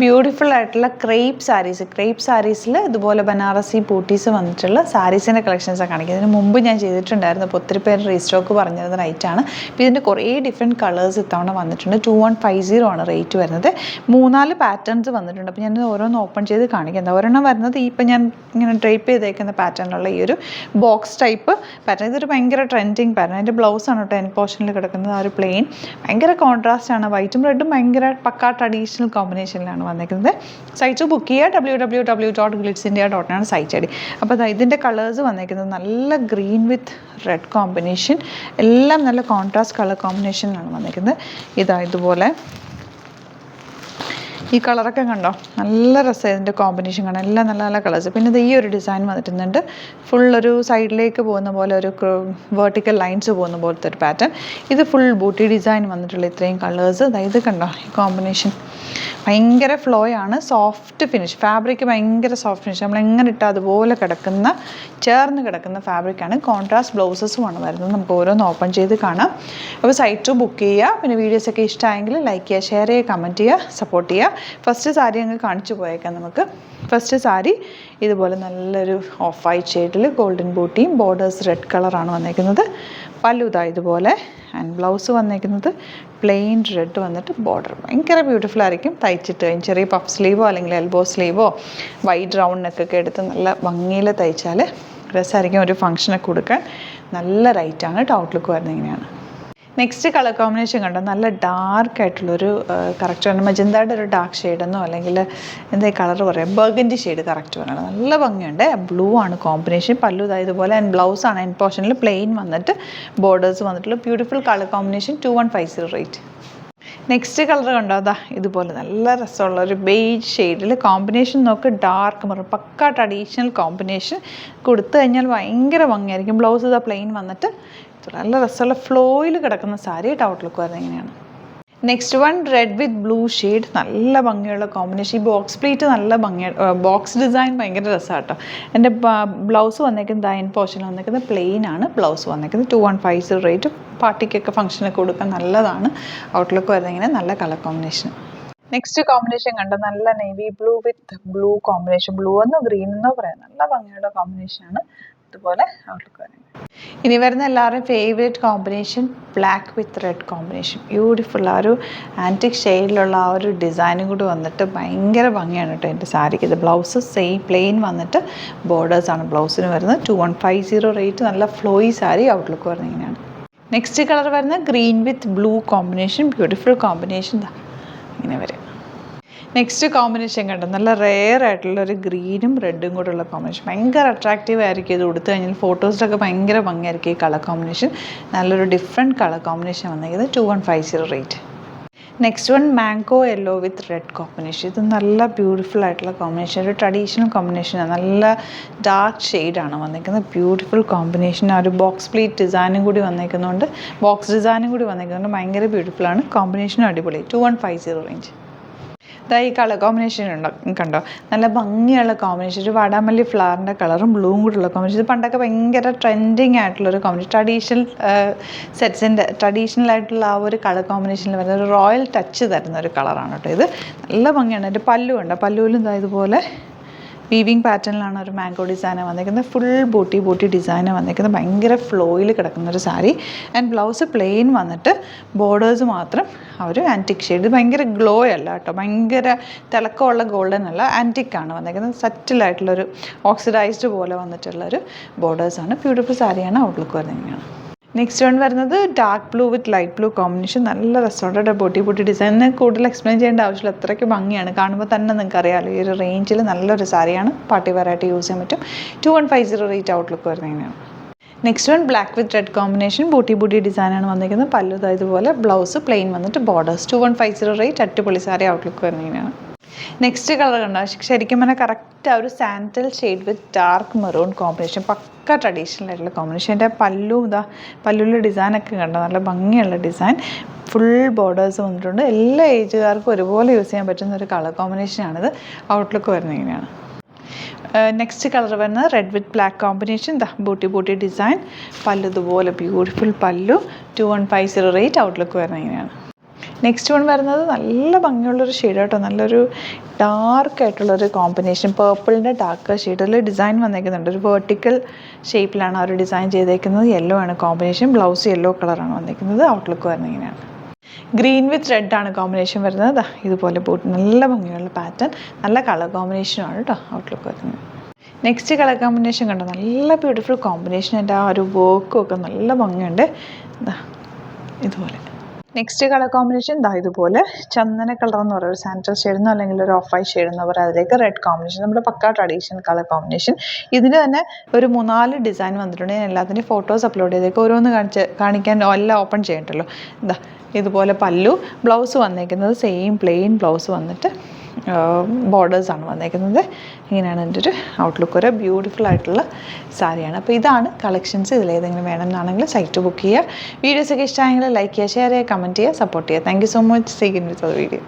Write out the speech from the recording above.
Beautiful ആയിട്ടുള്ള crepe സാരീസിൽ ഇതുപോലെ Banarasi booties വന്നിട്ടുള്ള സാരീസിൻ്റെ കളക്ഷൻസാണ് കാണിക്കുന്നത്. ഇതിന് മുമ്പ് ഞാൻ ചെയ്തിട്ടുണ്ടായിരുന്നു. അപ്പോൾ ഒത്തിരി പേര് റീസ്റ്റോക്ക് പറഞ്ഞിരുന്ന റേറ്റാണ്. അപ്പോൾ ഇതിൻ്റെ കുറേ ഡിഫറെൻറ്റ് കളേഴ്സ് ഇത്തവണ വന്നിട്ടുണ്ട്. 2150 ആണ് റേറ്റ് വരുന്നത്. 3-4 പാറ്റേൺസ് വന്നിട്ടുണ്ട്. അപ്പോൾ ഞാൻ ഓരോന്ന് ഓപ്പൺ ചെയ്ത് കാണിക്കുന്നത്. ഒരെണ്ണം വരുന്നത് ഇപ്പം ഞാൻ ഇങ്ങനെ ഡ്രേപ്പ് ചെയ്തേക്കുന്ന പാറ്റേണിലുള്ള ഈ ഒരു ബോക്സ് ടൈപ്പ് പാറ്റേൺ. ഇതൊരു ഭയങ്കര ട്രെൻഡിങ് പാറ്റേൺ. അതിൻ്റെ ബ്ലൗസാണ് കേട്ടോ എൻ പോർഷനിൽ കിടക്കുന്നത്. ആ ഒരു പ്ലെയിൻ ഭയങ്കര കോൺട്രാസ്റ്റാണ്. വൈറ്റും റെഡും ഭയങ്കര പക്കാ ട്രഡീഷണൽ കോമ്പിനേഷനിലാണ് വന്നിരിക്കുന്നത്. സൈറ്റ് ബുക്ക് ചെയ്യുക www.glitzindia.in ആണ് സൈറ്റ് ഐ ഡി. അപ്പോൾ ഇതിൻ്റെ കളേഴ്സ് വന്നിരിക്കുന്നത് നല്ല ഗ്രീൻ വിത്ത് റെഡ് കോമ്പിനേഷൻ, എല്ലാം നല്ല കോൺട്രാസ്റ്റ് കളർ കോമ്പിനേഷനിലാണ് വന്നിരിക്കുന്നത്. ഇതുപോലെ ഈ കളറൊക്കെ കണ്ടോ, നല്ല രസം. ഇതിൻ്റെ കോമ്പിനേഷൻ കാണാം, എല്ലാം നല്ല നല്ല കളേഴ്സ്. പിന്നെ ഇത് ഈ ഒരു ഡിസൈൻ വന്നിട്ടുണ്ട്. ഫുള്ളൊരു സൈഡിലേക്ക് പോകുന്ന പോലെ ഒരു വെർട്ടിക്കൽ ലൈൻസ് പോകുന്ന പോലത്തെ ഒരു പാറ്റേൺ. ഇത് ഫുൾ ബൂട്ടി ഡിസൈൻ വന്നിട്ടുള്ള ഇത്രയും കളേഴ്സ്. അതായത് കണ്ടോ ഈ കോമ്പിനേഷൻ ഭയങ്കര ഫ്ലോ ആണ്. സോഫ്റ്റ് ഫിനിഷ്, ഫാബ്രിക് ഭയങ്കര സോഫ്റ്റ് ഫിനിഷ്. നമ്മൾ എങ്ങനെ ഇട്ടാൽ അതുപോലെ ചേർന്ന് കിടക്കുന്ന ഫാബ്രിക്കാണ്. കോൺട്രാസ്റ്റ് ബ്ലൗസസുമാണ് വരുന്നത്. നമുക്ക് ഓരോന്ന് ഓപ്പൺ ചെയ്ത് കാണാം. അപ്പോൾ സൈറ്റ് ബുക്ക് ചെയ്യുക. പിന്നെ വീഡിയോസൊക്കെ ഇഷ്ടമായെങ്കിൽ ലൈക്ക് ചെയ്യുക, ഷെയർ ചെയ്യുക, കമൻറ്റ് ചെയ്യുക, സപ്പോർട്ട് ചെയ്യുക. ഫസ്റ്റ് സാരി അങ്ങ് കാണിച്ചു പോയേക്കാം നമുക്ക്. ഫസ്റ്റ് സാരി ഇതുപോലെ നല്ലൊരു ഓഫ് വൈറ്റ് ഷെയ്ഡിൽ ഗോൾഡൻ ബൂട്ടിയും ബോർഡേഴ്സ് റെഡ് കളറാണ് വന്നേക്കുന്നത്. പല്ലു ഇതാ ഇതുപോലെ. ആൻഡ് ബ്ലൗസ് വന്നേക്കുന്നത് പ്ലെയിൻ റെഡ് വന്നിട്ട് ബോർഡർ ഭയങ്കര ബ്യൂട്ടിഫുൾ ആയിരിക്കും. തയ്ച്ചിട്ട് കഴിഞ്ഞ് ചെറിയ പഫ് സ്ലീവോ അല്ലെങ്കിൽ എൽബോ സ്ലീവോ വൈറ്റ് റൗണ്ട് നെക്കൊക്കെ എടുത്ത് നല്ല ഭംഗിയിൽ തയ്ച്ചാൽ രസമായിരിക്കും. ഒരു ഫംഗ്ഷനൊക്കെ കൊടുക്കാൻ നല്ല റൈറ്റാണ്. ഔട്ട്ലുക്ക് വരുന്നത് ഇങ്ങനെയാണ്. നെക്സ്റ്റ് കളർ കോമ്പിനേഷൻ കണ്ടോ, നല്ല ഡാർക്ക് ആയിട്ടുള്ളൊരു കറക്റ്റ് മജന്തയുടെ ഒരു ഡാർക്ക് ഷെയ്ഡെന്നോ അല്ലെങ്കിൽ എന്താ കളർ പറയാം, ബർഗൻഡി ഷെയ്ഡ് കറക്റ്റ് പറയണം. നല്ല ഭംഗിയുണ്ട്. ബ്ലൂ ആണ് കോമ്പിനേഷൻ. പല്ലു ഇതുപോലെ. ആൻഡ് ബ്ലൗസാണ് എൻ പോർഷനിൽ പ്ലെയിൻ വന്നിട്ട് ബോർഡേഴ്സ് വന്നിട്ടുള്ള beautiful colour combination. 2150 rate. Next colour കണ്ടോ, അതാ ഇതുപോലെ നല്ല രസമുള്ള ഒരു ബേജ് ഷെയ്ഡിൽ കോമ്പിനേഷൻ നോക്ക്. ഡാർക്ക് മെറൂൺ പക്ക ട്രഡീഷണൽ കോമ്പിനേഷൻ കൊടുത്തു കഴിഞ്ഞാൽ ഭയങ്കര ഭംഗിയായിരിക്കും. ബ്ലൗസ് ഇതാ പ്ലെയിൻ വന്നിട്ട് നല്ല രസമുള്ള ഫ്ലോയിൽ കിടക്കുന്ന സാരി. ഔട്ട്ലുക്ക് വരുന്നത് ഇങ്ങനെയാണ്. Next one read with blue shade. നല്ല ഭംഗിയുള്ള കോമ്പിനേഷൻ. ഈ ബോക്സ് പ്ലീറ്റ് നല്ല ഭംഗിയാണ്. ബോക്സ് ഡിസൈൻ ഭയങ്കര രസമാണ് കേട്ടോ. എൻ്റെ ബ്ലൗസ് വന്നേക്കുന്നത് അയൺ പോർഷനിൽ വന്നേക്കുന്നത് പ്ലെയിൻ ആണ്. ബ്ലൗസ് വന്നേക്കുന്നത് 2150 റേറ്റ്. പാർട്ടിക്കൊക്കെ ഫംഗ്ഷനൊക്കെ കൊടുക്കാൻ നല്ലതാണ്. ഔട്ട്ലുക്ക് വരുന്നത് ഇങ്ങനെ നല്ല കളർ കോമ്പിനേഷൻ. നെക്സ്റ്റ് കോമ്പിനേഷൻ കണ്ടോ, നല്ല നേവി ബ്ലൂ വിത്ത് ബ്ലൂ കോമ്പിനേഷൻ. ബ്ലൂ എന്നോ ഗ്രീൻ എന്നോ പറയാം. നല്ല ഭംഗിയുള്ള കോമ്പിനേഷനാണ്. ഇതുപോലെ ഔട്ട്ലുക്ക് വരുന്നത്. ഇനി വരുന്ന എല്ലാവരുടെയും favourite combination black with red combination. Beautiful. ആ ഒരു ആൻറ്റിക് ഷെയ്ഡിലുള്ള ആ ഒരു ഡിസൈനും കൂടി വന്നിട്ട് ഭയങ്കര ഭംഗിയാണ് കേട്ടോ എൻ്റെ സാരിക്ക്. ഇത് ബ്ലൗസ് സെയിം പ്ലെയിൻ വന്നിട്ട് ബോർഡേഴ്സാണ് ബ്ലൗസിന് വരുന്നത്. 2150 റേറ്റ്. നല്ല ഫ്ലോയി സാരി. ഔട്ട്ലുക്ക് വരുന്നത് ഇങ്ങനെയാണ്. നെക്സ്റ്റ് കളർ വരുന്നത് ഗ്രീൻ വിത്ത് ബ്ലൂ കോമ്പിനേഷൻ. Beautiful combination. ഇങ്ങനെ വരും. നെക്സ്റ്റ് കോമ്പിനേഷൻ കണ്ടോ, നല്ല റെയർ ആയിട്ടുള്ള ഒരു ഗ്രീനും റെഡും കൂടെ ഉള്ള കോമ്പിനേഷൻ. ഭയങ്കര അട്രാക്റ്റീവ് ആയിരിക്കും. ഇത് കൊടുത്തു കഴിഞ്ഞാൽ ഫോട്ടോസിലൊക്കെ ഭയങ്കര ഭംഗിയായിരിക്കും ഈ കളർ കോമ്പിനേഷൻ. നല്ലൊരു ഡിഫറെൻറ്റ് കളർ കോമ്പിനേഷൻ വന്നിരിക്കുന്നത്. 2150 rate. Next one mango yellow with red combination. ഇത് നല്ല ബ്യൂട്ടിഫുൾ ആയിട്ടുള്ള കോമ്പിനേഷൻ. ഒരു ട്രഡീഷണൽ കോമ്പിനേഷനാണ്. നല്ല ഡാർക്ക് ഷെയ്ഡാണ് വന്നിരിക്കുന്നത്. Beautiful combination. ആ ഒരു ബോക്സ് പ്ലീറ്റ് ഡിസൈനും കൂടി വന്നിരിക്കുന്നതുകൊണ്ട് ഭയങ്കര ബ്യൂട്ടിഫുള്ളാണ്. കോമ്പിനേഷനും അടിപൊളി. 2150 റേഞ്ച്. ഈ കളർ കോമ്പിനേഷൻ കണ്ടോ, നല്ല ഭംഗിയുള്ള കോമ്പിനേഷൻ. ഒരു വാടാമല്ലി ഫ്ലവറിൻ്റെ കളറും ബ്ലൂവും കൂടെയുള്ള കോമ്പിനേഷൻ. ഇത് പണ്ടൊക്കെ ഭയങ്കര ട്രെൻഡിങ് ആയിട്ടുള്ളൊരു കോമ്പിനേഷൻ. ട്രഡീഷണൽ ആയിട്ടുള്ള ആ ഒരു കളർ കോമ്പിനേഷനിൽ വരുന്ന ഒരു റോയൽ ടച്ച് തരുന്ന ഒരു കളറാണ് കേട്ടോ ഇത്. നല്ല ഭംഗിയാണ്. എൻ്റെ പല്ലു ഉണ്ട്. പല്ലുവിലും ഇതുപോലെ വീവിങ് പാറ്റേണിലാണ് ഒരു മാംഗോ ഡിസൈൻ വന്നിരിക്കുന്നത്. ഫുൾ ബൂട്ടി ഡിസൈൻ വന്നിരിക്കുന്നത്. ഭയങ്കര ഫ്ലോയിൽ കിടക്കുന്ന ഒരു സാരി. ആൻഡ് ബ്ലൗസ് പ്ലെയിൻ വന്നിട്ട് ബോർഡേഴ്സ് മാത്രം ആ ഒരു ആൻറ്റിക് ഷെയ്ഡ്. ഭയങ്കര ഗ്ലോ അല്ല കേട്ടോ, ഭയങ്കര തിളക്കമുള്ള ഗോൾഡൻ അല്ല, ആൻറ്റിക്കാണ് വന്നിരിക്കുന്നത്. സറ്റിലായിട്ടുള്ളൊരു ഓക്സിഡൈസ്ഡ് പോലെ വന്നിട്ടുള്ളൊരു ബോർഡേഴ്സാണ്. ബ്യൂട്ടിഫുൾ സാരിയാണ്. ഔട്ട്ലുക്ക് വരുന്നത് ഇങ്ങനെയാണ്. നെക്സ്റ്റ് വൺ വരുന്നത് dark blue with light blue combination. നല്ല രസമുണ്ട്. ബൂട്ടി ഡിസൈനിന് കൂടുതൽ എക്സ്പ്ലെയിൻ ചെയ്യേണ്ട ആവശ്യമില്ല. അത്രയ്ക്ക് ഭംഗിയാണ്. കാണുമ്പോൾ തന്നെ നിങ്ങൾക്ക് അറിയാമല്ലോ ഈ ഒരു റേഞ്ചിൽ നല്ലൊരു സാരിയാണ്. പാർട്ടി വെറൈറ്റി യൂസ് ചെയ്യാൻ പറ്റും. 2150 റേറ്റ്. ഔട്ട്ലുക്ക് വരുന്നത് ഇങ്ങനെയാണ്. Next one black with red combination. Booty ഡിസൈനാണ് വന്നിരിക്കുന്നത്. പല്ലു ഇതുപോലെ. ബ്ലൗസ് പ്ലെയിൻ വന്നിട്ട് ബോർഡേഴ്സ്. 2150 റേറ്റ്. അടിപൊളി സാരി. ഔട്ട്ലുക്ക് വരുന്നത് ഇങ്ങനെയാണ്. നെക്സ്റ്റ് കളർ കണ്ടോ, ശരിക്കും പറഞ്ഞാൽ കറക്റ്റ് ആ ഒരു sandal shade with dark maroon combination. പക്ക ട്രഡീഷണൽ ആയിട്ടുള്ള കോമ്പിനേഷൻ. എൻ്റെ പല്ലുവിലെ ഡിസൈനൊക്കെ കണ്ടോ, നല്ല ഭംഗിയുള്ള ഡിസൈൻ. ഫുൾ ബോർഡേഴ്സ് വന്നിട്ടുണ്ട്. എല്ലാ ഏജുകാർക്കും ഒരുപോലെ യൂസ് ചെയ്യാൻ പറ്റുന്ന ഒരു കളർ കോമ്പിനേഷനാണിത്. ഔട്ട്ലുക്ക് വരുന്നത് ഇങ്ങനെയാണ്. നെക്സ്റ്റ് കളർ വരുന്നത് read with black combination. Booty design. പല്ലു ഇതുപോലെ ബ്യൂട്ടിഫുൾ പല്ലു. 2150 റേറ്റ്. ഔട്ട്ലുക്ക് വരുന്നത് ഇങ്ങനെയാണ്. നെക്സ്റ്റ് വൺ വരുന്നത് നല്ല ഭംഗിയുള്ളൊരു ഷെയ്ഡ് കേട്ടോ, നല്ലൊരു ഡാർക്ക് ആയിട്ടുള്ളൊരു കോമ്പിനേഷൻ, പേർപ്പിളിൻ്റെ ഡാർക്ക് ഷെയ്ഡിൽ ഡിസൈൻ വന്നേക്കുന്നുണ്ട്. ഒരു വെർട്ടിക്കൽ ഷേപ്പിലാണ് അവർ ഡിസൈൻ ചെയ്തേക്കുന്നത്. യെല്ലോ ആണ് കോമ്പിനേഷൻ, ബ്ലൗസ് യെല്ലോ കളറാണ് വന്നേക്കുന്നത്. ഔട്ട്ലുക്ക് വരുന്നത് ഇങ്ങനെയാണ്. ഗ്രീൻ വിത്ത് റെഡ് ആണ് കോമ്പിനേഷൻ വരുന്നത്. ഇതുപോലെ ബൂട്ട് നല്ല ഭംഗിയുള്ള പാറ്റേൺ, നല്ല കളർ കോമ്പിനേഷനാണ് കേട്ടോ ഔട്ട്ലുക്ക് വരുന്നത്. നെക്സ്റ്റ് കളർ കോമ്പിനേഷൻ കണ്ടോ, നല്ല ബ്യൂട്ടിഫുൾ കോമ്പിനേഷൻ. എൻ്റെ ആ ഒരു വർക്കും ഒക്കെ നല്ല ഭംഗിയുണ്ട്. ഇതുപോലെ നെക്സ്റ്റ് കളർ കോമ്പിനേഷൻ ഇതുപോലെ ചന്ദന കളർ എന്ന് പറയുക, ഒരു സാൻഡൽ ഷെയ്ഡെന്നോ അല്ലെങ്കിൽ ഒരു ഓഫ് വൈറ്റ് ഷെയ്ഡ് എന്ന് പറയുക, അതിലേക്ക് റെഡ് കോമ്പിനേഷൻ, നമ്മുടെ പക്കാ ട്രഡീഷണൽ കളർ കോമ്പിനേഷൻ. ഇതിന് തന്നെ ഒരു 3-4 ഡിസൈൻ വന്നിട്ടുണ്ട്. ഞാൻ എല്ലാത്തിൻ്റെയും ഫോട്ടോസ് അപ്ലോഡ് ചെയ്തേക്ക്, ഓരോന്ന് കാണിക്കാൻ എല്ലാം ഓപ്പൺ ചെയ്യണ്ടല്ലോ. ഇതുപോലെ പല്ലു, ബ്ലൗസ് വന്നേക്കുന്നത് സെയിം പ്ലെയിൻ ബ്ലൗസ് വന്നിട്ട് ബോർഡേഴ്സാണ് വന്നേക്കുന്നത്. ഇങ്ങനെയാണ് എൻ്റെ ഒരു ഔട്ട്ലുക്ക്. ഒരു ബ്യൂട്ടിഫുൾ ആയിട്ടുള്ള സാരിയാണ്. അപ്പോൾ ഇതാണ് കളക്ഷൻസ്. ഇതിലേതെങ്കിലും വേണമെന്നാണെങ്കിൽ സൈറ്റ് ബുക്ക് ചെയ്യുക. വീഡിയോസൊക്കെ ഇഷ്ടമായെങ്കിൽ ലൈക്ക് ചെയ്യുക, ഷെയർ ചെയ്യുക, കമൻറ്റ് ചെയ്യുക, സപ്പോർട്ട് ചെയ്യുക. Thank you so much. See you in with video.